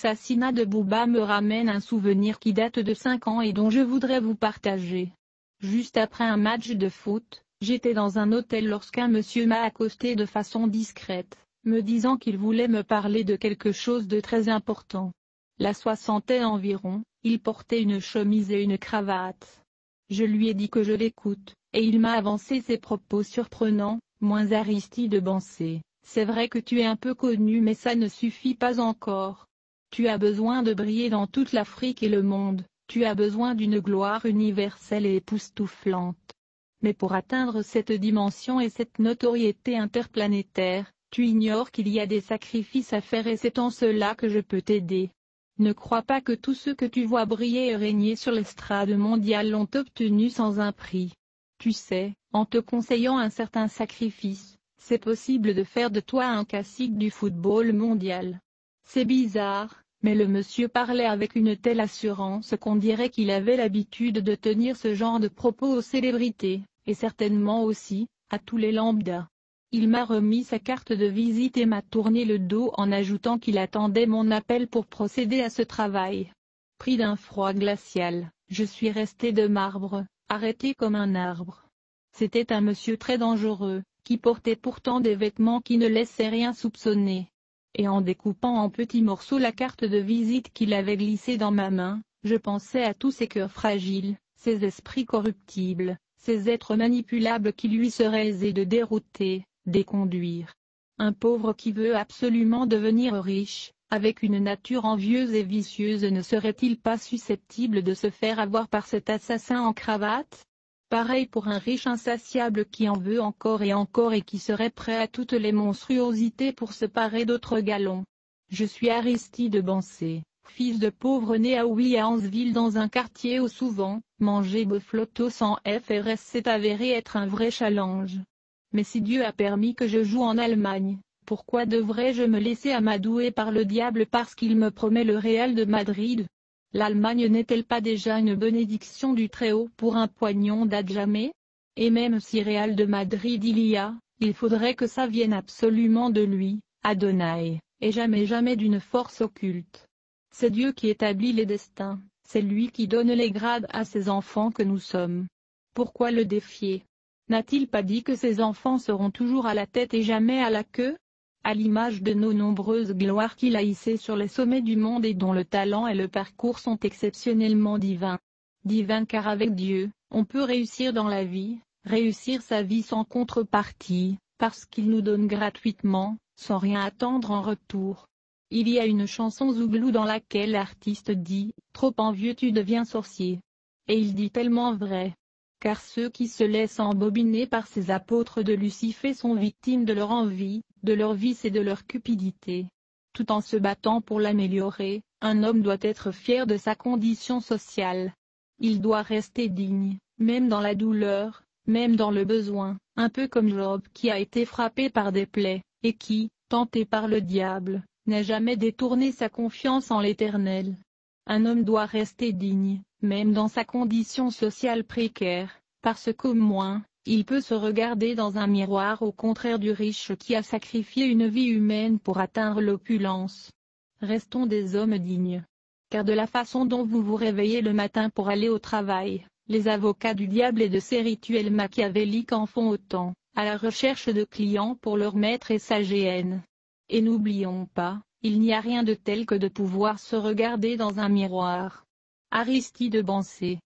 L'assassinat de Bouba me ramène un souvenir qui date de 5 ans et dont je voudrais vous partager. Juste après un match de foot, j'étais dans un hôtel lorsqu'un monsieur m'a accosté de façon discrète, me disant qu'il voulait me parler de quelque chose de très important. La soixantaine environ, il portait une chemise et une cravate. Je lui ai dit que je l'écoute, et il m'a avancé ses propos surprenants. Moins Aristide Bancé, c'est vrai que tu es un peu connu mais ça ne suffit pas encore. Tu as besoin de briller dans toute l'Afrique et le monde, tu as besoin d'une gloire universelle et époustouflante. Mais pour atteindre cette dimension et cette notoriété interplanétaire, tu ignores qu'il y a des sacrifices à faire et c'est en cela que je peux t'aider. Ne crois pas que tous ceux que tu vois briller et régner sur l'estrade mondiale l'ont obtenu sans un prix. Tu sais, en te conseillant un certain sacrifice, c'est possible de faire de toi un cacique du football mondial. C'est bizarre, mais le monsieur parlait avec une telle assurance qu'on dirait qu'il avait l'habitude de tenir ce genre de propos aux célébrités, et certainement aussi, à tous les lambdas. Il m'a remis sa carte de visite et m'a tourné le dos en ajoutant qu'il attendait mon appel pour procéder à ce travail. Pris d'un froid glacial, je suis resté de marbre, arrêté comme un arbre. C'était un monsieur très dangereux, qui portait pourtant des vêtements qui ne laissaient rien soupçonner. Et en découpant en petits morceaux la carte de visite qu'il avait glissée dans ma main, je pensais à tous ces cœurs fragiles, ces esprits corruptibles, ces êtres manipulables qui lui seraient aisés de dérouter, déconduire. Un pauvre qui veut absolument devenir riche, avec une nature envieuse et vicieuse, ne serait-il pas susceptible de se faire avoir par cet assassin en cravate? Pareil pour un riche insatiable qui en veut encore et qui serait prêt à toutes les monstruosités pour se parer d'autres galons. Je suis Aristide Bancé, fils de pauvre né à Ouiansville dans un quartier où souvent, manger bœuf-flotto sans FRS s'est avéré être un vrai challenge. Mais si Dieu a permis que je joue en Allemagne, pourquoi devrais-je me laisser amadouer par le diable parce qu'il me promet le Real de Madrid? L'Allemagne n'est-elle pas déjà une bénédiction du Très-Haut pour un poignon d'adjamé? Et même si Real de Madrid il faudrait que ça vienne absolument de lui, Adonai, et jamais d'une force occulte. C'est Dieu qui établit les destins, c'est lui qui donne les grades à ses enfants que nous sommes. Pourquoi le défier? N'a-t-il pas dit que ses enfants seront toujours à la tête et jamais à la queue? À l'image de nos nombreuses gloires qu'il a hissées sur les sommets du monde et dont le talent et le parcours sont exceptionnellement divins. Divins car avec Dieu, on peut réussir dans la vie, réussir sa vie sans contrepartie, parce qu'il nous donne gratuitement, sans rien attendre en retour. Il y a une chanson Zouglou dans laquelle l'artiste dit « Trop envieux tu deviens sorcier ». Et il dit tellement vrai. Car ceux qui se laissent embobiner par ces apôtres de Lucifer sont victimes de leur envie, de leur vice et de leur cupidité. Tout en se battant pour l'améliorer, un homme doit être fier de sa condition sociale. Il doit rester digne, même dans la douleur, même dans le besoin, un peu comme Job qui a été frappé par des plaies, et qui, tenté par le diable, n'a jamais détourné sa confiance en l'Éternel. Un homme doit rester digne, même dans sa condition sociale précaire, parce qu'au moins, il peut se regarder dans un miroir au contraire du riche qui a sacrifié une vie humaine pour atteindre l'opulence. Restons des hommes dignes. Car de la façon dont vous vous réveillez le matin pour aller au travail, les avocats du diable et de ces rituels machiavéliques en font autant, à la recherche de clients pour leur maître et sa GN. Et n'oublions pas, il n'y a rien de tel que de pouvoir se regarder dans un miroir. Aristide Bancé.